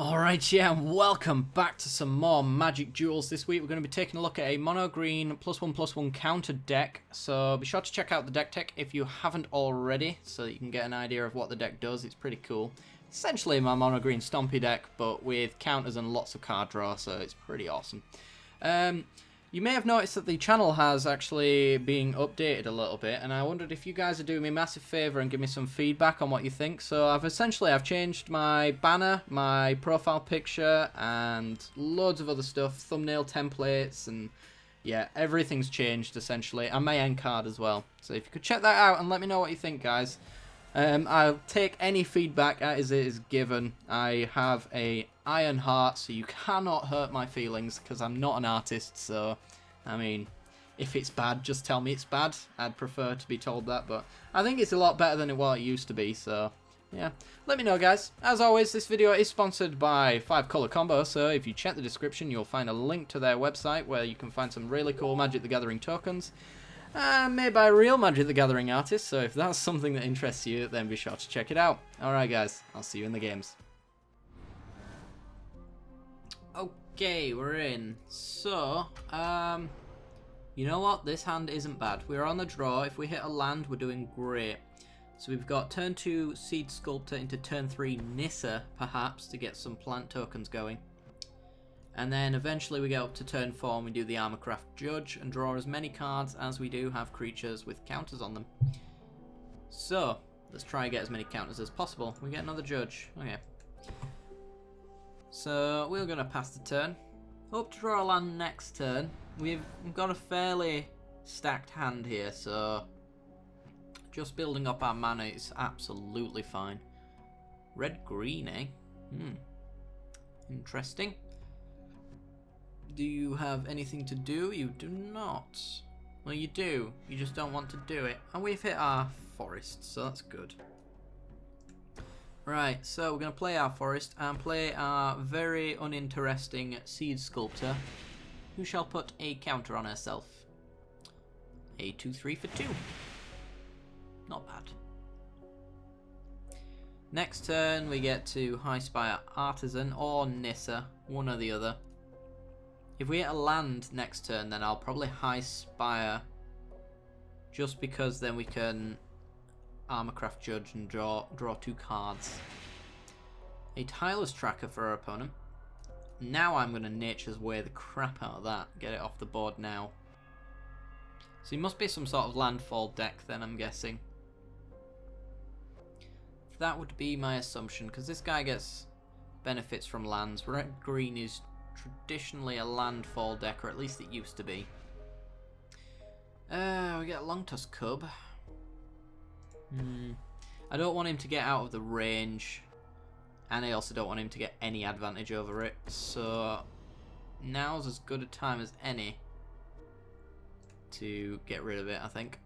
Alright, yeah, and welcome back to some more Magic Duels. This week we're going to be taking a look at a mono green +1/+1 counter deck. So be sure to check out the deck tech if you haven't already, so that you can get an idea of what the deck does. It's pretty cool. Essentially my mono green stompy deck, but with counters and lots of card draw, so it's pretty awesome. You may have noticed that the channel has actually been updated a little bit, and I wondered if you guys would do me a massive favour and give me some feedback on what you think. So I've changed my banner, my profile picture, and loads of other stuff, thumbnail templates, and yeah, everything's changed essentially, and my end card as well. So if you could check that out and let me know what you think, guys. I'll take any feedback as it is given. I have a iron heart, so you cannot hurt my feelings because I'm not an artist. So, I mean, if it's bad, just tell me it's bad. I'd prefer to be told that, but I think it's a lot better than what it used to be. So, yeah, let me know, guys. As always, this video is sponsored by 5 Color Combo, so if you check the description, you'll find a link to their website where you can find some really cool Magic the Gathering tokens. Made by real Magic the Gathering artists, so if that's something that interests you, then be sure to check it out. Alright guys, I'll see you in the games. Okay, we're in. So, you know what? This hand isn't bad. We're on the draw. If we hit a land, we're doing great. So we've got turn 2 Seed Sculptor into turn 3 Nyssa, perhaps, to get some plant tokens going. And then eventually we get up to turn 4 and we do the Armorcraft Judge and draw as many cards as we do have creatures with counters on them. So, let's try and get as many counters as possible. We get another Judge. Okay. So, we're going to pass the turn. Hope to draw a land next turn. We've got a fairly stacked hand here, so just building up our mana is absolutely fine. Red-green, eh? Interesting. Do you have anything to do? You do not. Well, you do. You just don't want to do it. And we've hit our forest, so that's good. Right, so we're going to play our forest and play our very uninteresting Seed Sculptor, who shall put a counter on herself. A 2/3 for 2. Not bad. Next turn, we get to High Spire Artisan or Nyssa, one or the other. If we hit a land next turn, then I'll probably High Spire, just because then we can Armorcraft Judge and draw 2 cards. A Tireless Tracker for our opponent. Now I'm going to Nature's Way the crap out of that. Get it off the board now. So it must be some sort of landfall deck then, I'm guessing. That would be my assumption, because this guy gets benefits from lands. Red-green is traditionally a landfall deck, or at least it used to be. We get a Longtusk Cub. I don't want him to get out of the range, and I also don't want him to get any advantage over it, so now's as good a time as any to get rid of it, I think.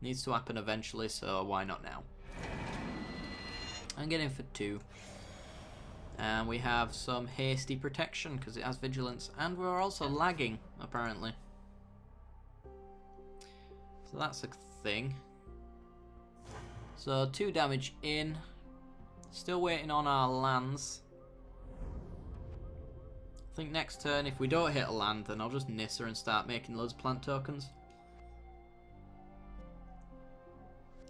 Needs to happen eventually, so why not now? I'm getting for 2. And we have some hasty protection because it has vigilance, and we're also lagging apparently. So that's a thing. So 2 damage in. Still waiting on our lands. I think next turn, if we don't hit a land, then I'll just Nyssa and start making loads of plant tokens.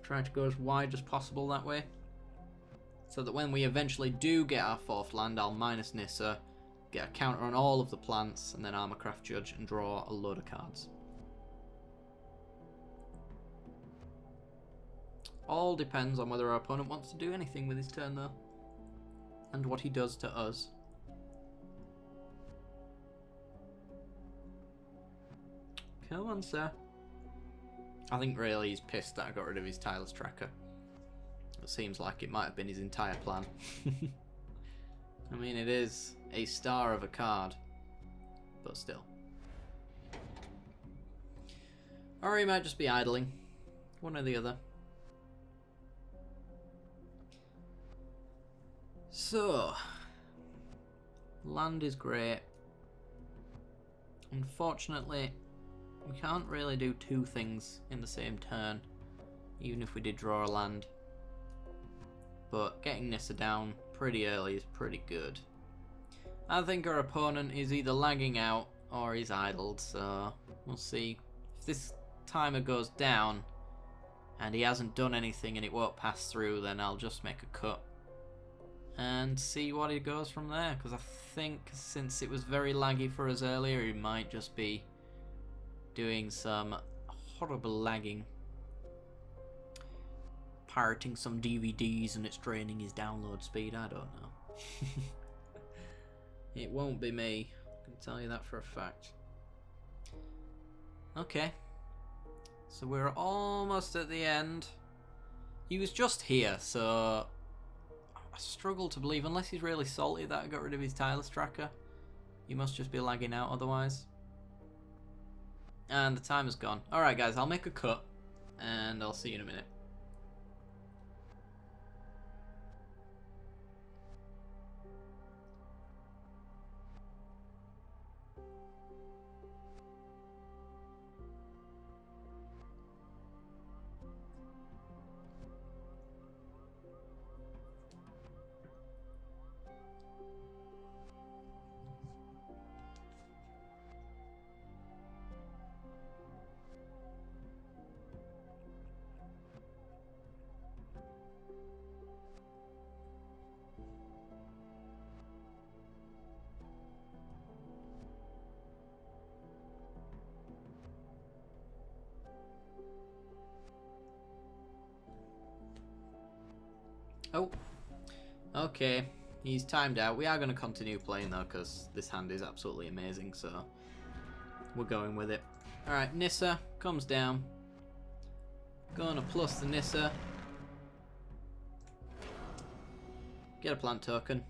Trying to go as wide as possible that way, so that when we eventually do get our 4th land, I'll minus Nyssa, get a counter on all of the plants, and then Armorcraft Judge and draw a load of cards. All depends on whether our opponent wants to do anything with his turn though, and what he does to us. Come on, sir. I think really he's pissed that I got rid of his Tireless Tracker. It seems like it might have been his entire plan. I mean, it is a star of a card, but still. Or he might just be idling. One or the other. So, land is great. Unfortunately, we can't really do 2 things in the same turn, even if we did draw a land. but getting Nyssa down pretty early is pretty good. I think our opponent is either lagging out or he's idled, so we'll see. If this timer goes down and he hasn't done anything and it won't pass through, then I'll just make a cut and see what he goes from there, because I think since it was very laggy for us earlier, he might just be doing some horrible lagging, pirating some DVDs, and it's draining his download speed. I don't know. It won't be me, I can tell you that for a fact. Okay, so we're almost at the end. He was just here, so I struggle to believe, unless he's really salty that I got rid of his tireless tracker. He must just be lagging out otherwise. And the timer's gone. Alright guys, I'll make a cut and I'll see you in a minute. Oh, okay, he's timed out. We are going to continue playing though, because this hand is absolutely amazing, so we're going with it. Alright, Nyssa comes down. Gonna plus the Nyssa. Get a plant token.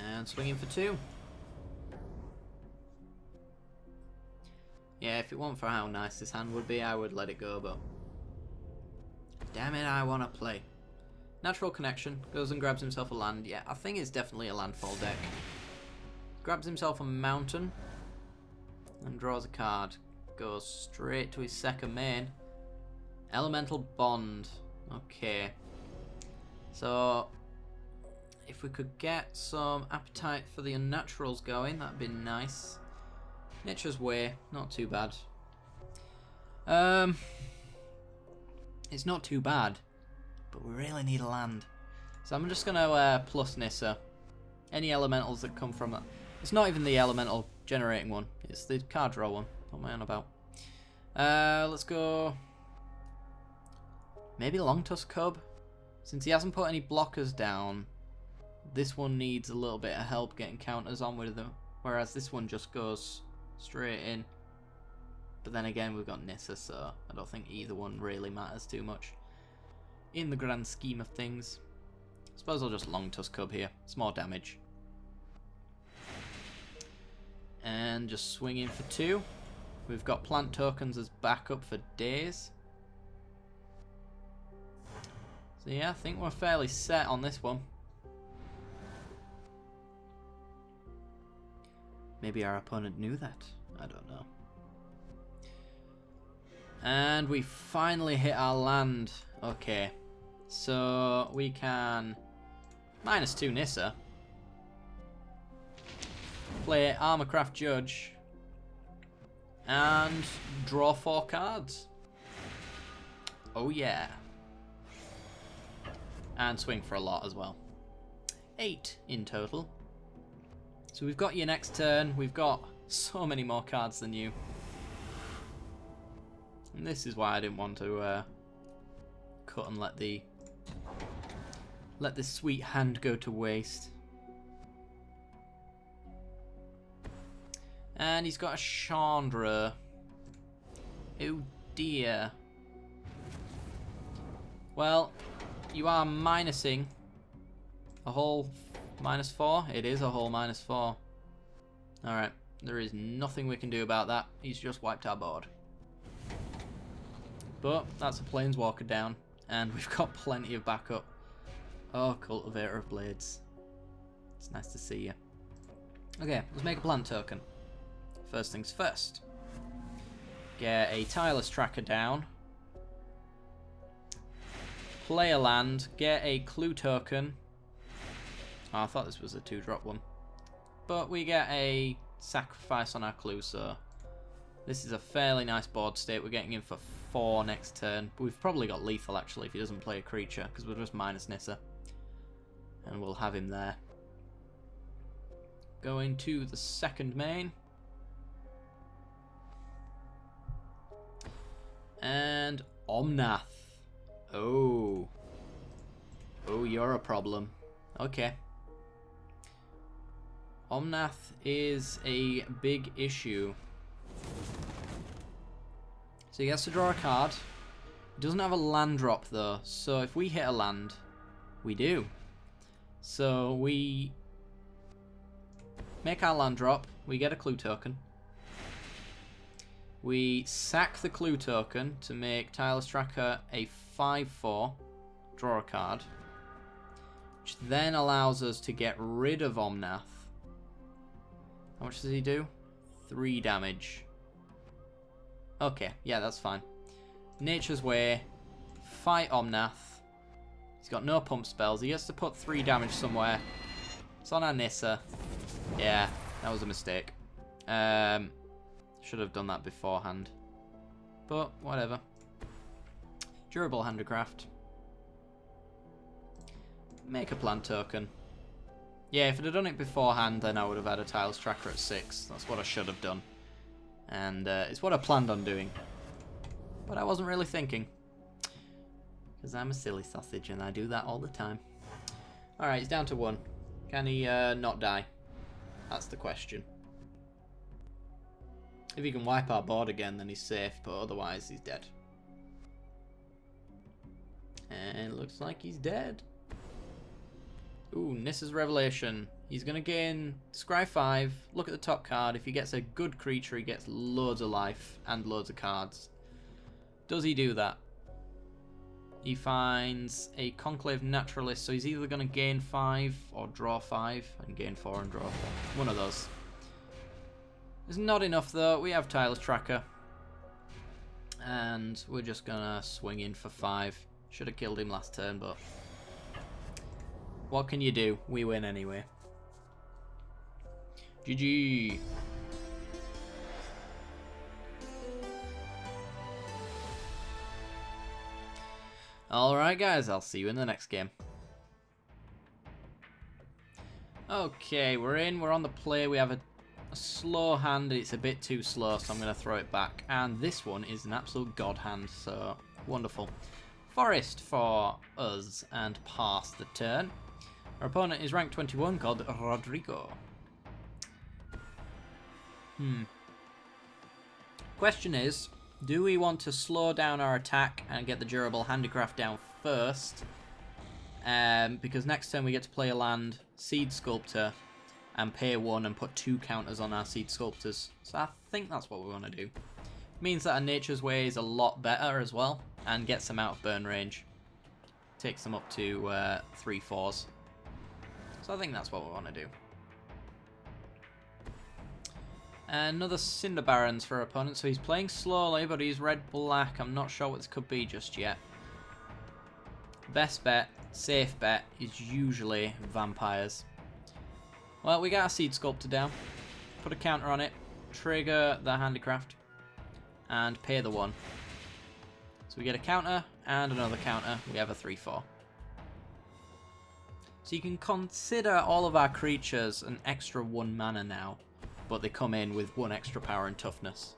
And swinging for 2. Yeah, if it weren't for how nice this hand would be, I would let it go, but damn it, I want to play. Natural Connection. Goes and grabs himself a land. Yeah, I think it's definitely a landfall deck. Grabs himself a mountain. And draws a card. Goes straight to his second main. Elemental Bond. Okay. So, if we could get some appetite for the unnaturals going, that'd be nice. Nature's Way. Not too bad. It's not too bad, but we really need a land. So I'm just going to plus Nyssa. Any elementals that come from that. It's not even the elemental generating one. It's the card draw one. What am I on about? Let's go. Maybe Longtusk Cub. Since he hasn't put any blockers down, this one needs a little bit of help getting counters on with them. Whereas this one just goes straight in. But then again, we've got Nyssa, so I don't think either one really matters too much in the grand scheme of things. I suppose I'll just Longtusk Cub here. It's more damage. And just swing in for 2. We've got plant tokens as backup for days. So yeah, I think we're fairly set on this one. Maybe our opponent knew that. I don't know. And we finally hit our land. Okay. So we can -2 Nyssa. Play Armorcraft Judge. And draw 4 cards. Oh yeah. And swing for a lot as well. 8 in total. So we've got you next turn. We've got so many more cards than you. And this is why I didn't want to cut and let this sweet hand go to waste. And he's got a Chandra. Oh dear. Well, you are minusing a whole -4. It is a whole -4. Alright, there is nothing we can do about that. He's just wiped our board. But that's a Planeswalker down, and we've got plenty of backup. Oh, Cultivator of Blades. It's nice to see you. Okay, let's make a plant token. First things first. Get a Tireless Tracker down. play a land, get a clue token. Oh, I thought this was a 2-drop one. But we get a sacrifice on our clue, so this is a fairly nice board state. We're getting in for 4 next turn. But we've probably got lethal, actually, if he doesn't play a creature, because we're just minus Nyssa. And we'll have him there. Going to the second main. And Omnath. Oh. Oh, you're a problem. Okay. Omnath is a big issue. So he has to draw a card. He doesn't have a land drop though, so if we hit a land, we do. So we make our land drop, we get a clue token. We sack the clue token to make Tireless Tracker a 5/4, draw a card, which then allows us to get rid of Omnath. How much does he do? 3 damage. Okay, yeah, that's fine. Nature's Way, fight Omnath. He's got no pump spells. He has to put 3 damage somewhere. It's on our Nyssa. Yeah, that was a mistake. Should have done that beforehand. But, whatever. Durable Handicraft. Make a plant token. Yeah, if I'd have done it beforehand, then I would have had a Tiles Tracker at 6. That's what I should have done. And it's what I planned on doing. But I wasn't really thinking. Because I'm a silly sausage and I do that all the time. Alright, he's down to 1. Can he not die? That's the question. If he can wipe our board again, then he's safe, but otherwise he's dead. And it looks like he's dead. Ooh, Nyssa's Revelation. He's going to gain Scry 5. Look at the top card. If he gets a good creature, he gets loads of life and loads of cards. Does he do that? He finds a Conclave Naturalist, so he's either going to gain 5 or draw 5, and gain 4 and draw 4. One of those. It's not enough though. We have Tireless Tracker. And we're just going to swing in for 5. Should have killed him last turn, but what can you do? We win anyway. GG. Alright guys, I'll see you in the next game. Okay, we're in, we're on the play. We have a slow hand. It's a bit too slow, so I'm going to throw it back. And this one is an absolute god hand, so wonderful. Forest for us and pass the turn. Our opponent is rank 21, called Rodrigo. Question is, do we want to slow down our attack and get the durable handicraft down first? Because next turn we get to play a land, Seed Sculptor, and pay 1 and put 2 counters on our Seed Sculptors. So I think that's what we want to do. Means that our Nature's Way is a lot better as well, and gets them out of burn range. Takes them up to 3/4s. So I think that's what we want to do. Another Cinder Barons for our opponent. So he's playing slowly, but he's red-black. I'm not sure what this could be just yet. Best bet, safe bet, is usually Vampires. Well, we got our Seed Sculptor down. Put a counter on it. Trigger the Handicraft. And pay the 1. So we get a counter and another counter. We have a 3/4. So you can consider all of our creatures an extra 1 mana now, but they come in with 1 extra power and toughness.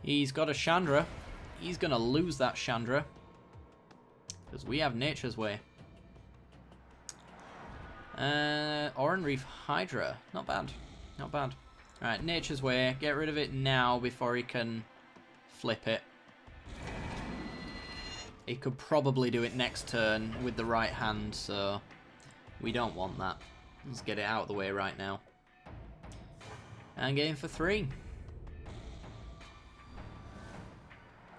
He's got a Chandra. He's going to lose that Chandra, because we have Nature's Way. Oran Reef Hydra. Not bad. Not bad. Alright, Nature's Way. Get rid of it now before he can flip it. He could probably do it next turn with the right hand, so we don't want that. Let's get it out of the way right now. And get in for 3.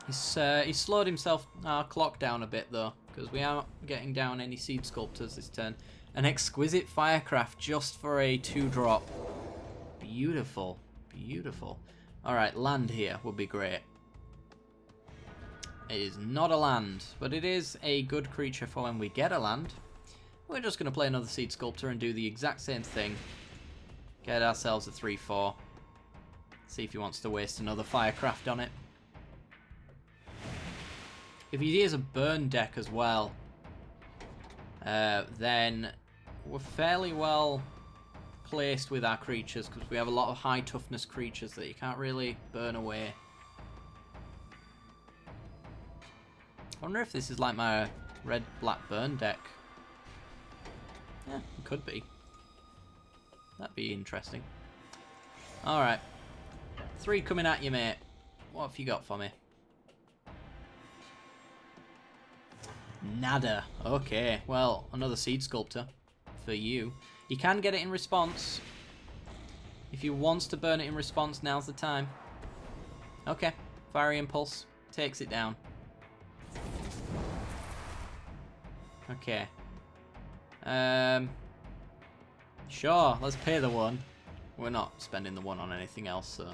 He's slowed himself our clock down a bit though, because we aren't getting down any Seed Sculptors this turn. An Exquisite Firecraft just for a 2-drop. Beautiful. Beautiful. Alright, land here would be great. It is not a land, but it is a good creature for when we get a land. We're just going to play another Seed Sculptor and do the exact same thing. Get ourselves a 3/4. See if he wants to waste another Firecraft on it. If he is a burn deck as well, then we're fairly well placed with our creatures because we have a lot of high toughness creatures that you can't really burn away. I wonder if this is like my red-black burn deck. Yeah, it could be. That'd be interesting. Alright. 3 coming at you, mate. What have you got for me? Nada. Okay, well, another Seed Sculptor for you. You can get it in response. If you wants to burn it in response, now's the time. Okay, Fiery Impulse takes it down. Okay. Sure, let's pay the 1. We're not spending the 1 on anything else, so.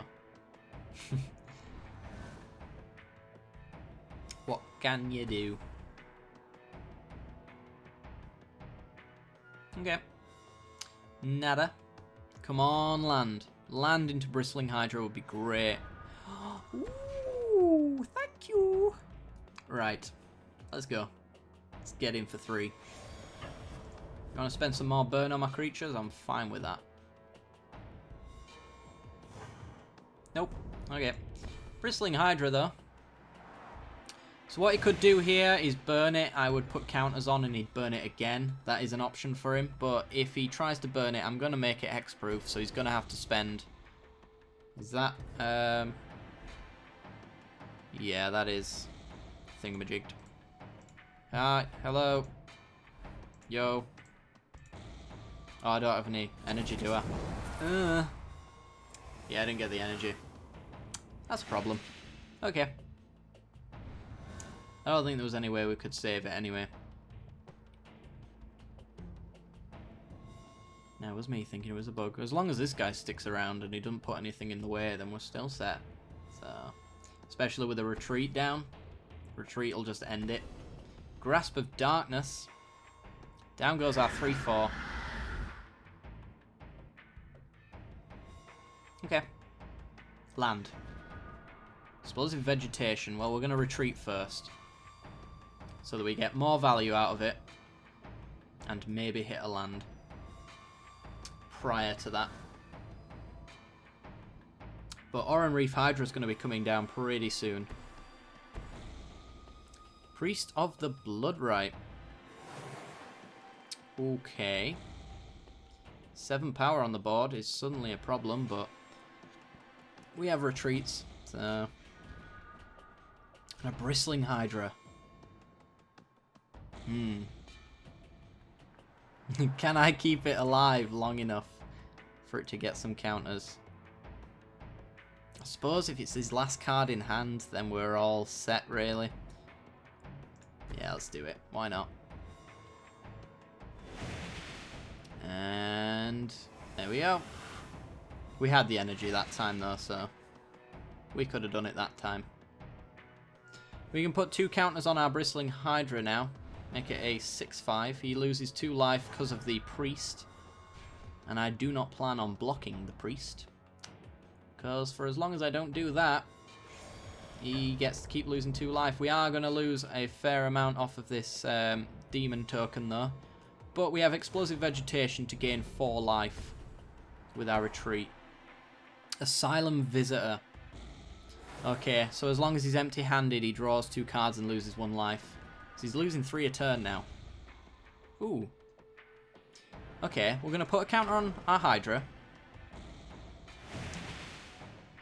What can you do? Okay. Nada. Come on, land. Land into Bristling Hydra would be great. Ooh, thank you. Right. Let's go. Let's get in for 3. You want to spend some more burn on my creatures? I'm fine with that. Nope. Okay. Bristling Hydra, though. So what he could do here is burn it. I would put counters on and he'd burn it again. That is an option for him. But if he tries to burn it, I'm going to make it hexproof. So he's going to have to spend... Is that... Yeah, that is... Thingamajigged. Hi. Hello. Yo. Oh, I don't have any energy, do I? Yeah, I didn't get the energy. That's a problem. Okay. I don't think there was any way we could save it anyway. No, it was me thinking it was a bug. As long as this guy sticks around and he doesn't put anything in the way, then we're still set. So, especially with a retreat down. Retreat will just end it. Grasp of Darkness. Down goes our 3/4. Okay. Land. Explosive Vegetation. Well, we're going to retreat first. So that we get more value out of it. And maybe hit a land. Prior to that. But Oran Reef Hydra is going to be coming down pretty soon. Priest of the Bloodright. Okay. 7 power on the board is suddenly a problem, but we have retreats. So. And a Bristling Hydra. Can I keep it alive long enough for it to get some counters? I suppose if it's his last card in hand, then we're all set, really. Yeah, let's do it. Why not? And there we go. We had the energy that time, though, so we could have done it that time. We can put 2 counters on our Bristling Hydra now. Make it a 6/5. He loses 2 life because of the Priest. And I do not plan on blocking the Priest. Because for as long as I don't do that, he gets to keep losing 2 life. We are going to lose a fair amount off of this demon token, though. But we have Explosive Vegetation to gain 4 life with our retreat. Asylum Visitor. Okay, so as long as he's empty-handed, he draws 2 cards and loses 1 life. So he's losing 3 a turn now. Ooh. Okay, we're going to put a counter on our Hydra.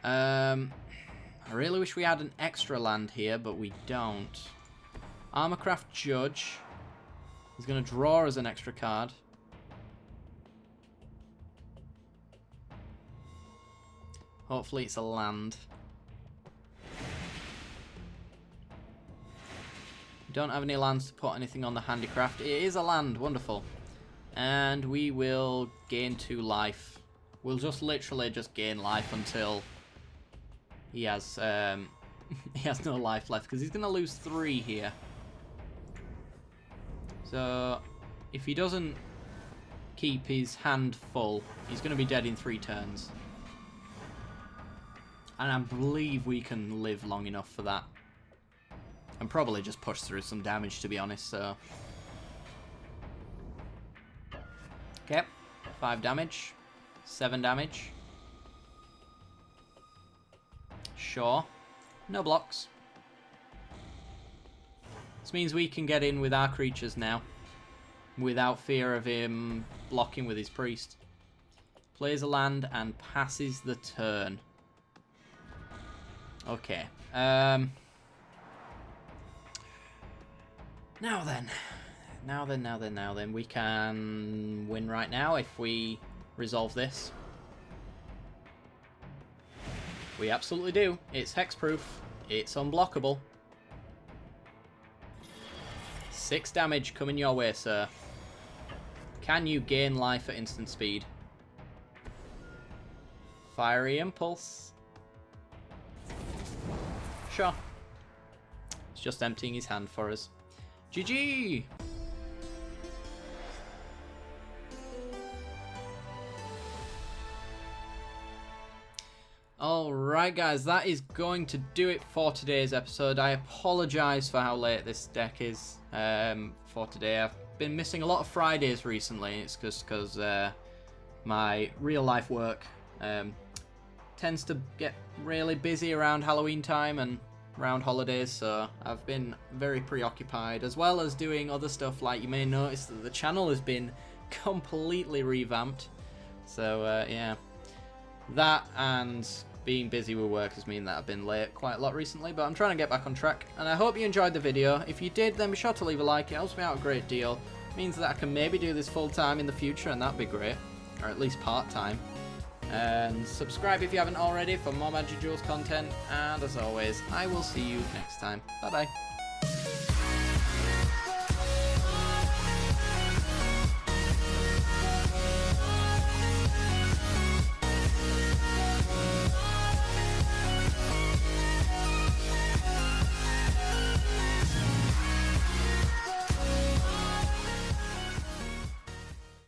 I really wish we had an extra land here, but we don't. Armorcraft Judge. He's going to draw as an extra card. Hopefully it's a land. Don't have any lands to put anything on the handicraft. It is a land. Wonderful. And we will gain 2 life. We'll just literally just gain life until he has He has no life left because he's going to lose 3 here. So, if he doesn't keep his hand full, he's going to be dead in 3 turns. And I believe we can live long enough for that. And probably just push through some damage, to be honest, so... Okay, 5 damage, 7 damage. Sure. No blocks. This means we can get in with our creatures now, without fear of him blocking with his priest. Plays a land and passes the turn. Okay. Now then. We can win right now if we resolve this. We absolutely do. It's hexproof. It's unblockable. 6 damage coming your way, sir. Can you gain life at instant speed? Fiery Impulse. Sure. It's just emptying his hand for us. GG! Alright guys, that is going to do it for today's episode. I apologise for how late this deck is for today. I've been missing a lot of Fridays recently. It's just because my real life work tends to get really busy around Halloween time and around holidays, so I've been very preoccupied, as well as doing other stuff. Like, you may notice that the channel has been completely revamped. So yeah, that and being busy with work has meant that I've been late quite a lot recently, but I'm trying to get back on track, and I hope you enjoyed the video. If you did, then be sure to leave a like. It helps me out a great deal. It means that I can maybe do this full time in the future, and that'd be great, or at least part time. And subscribe if you haven't already for more Magic Duels content, and as always, I will see you next time. Bye bye.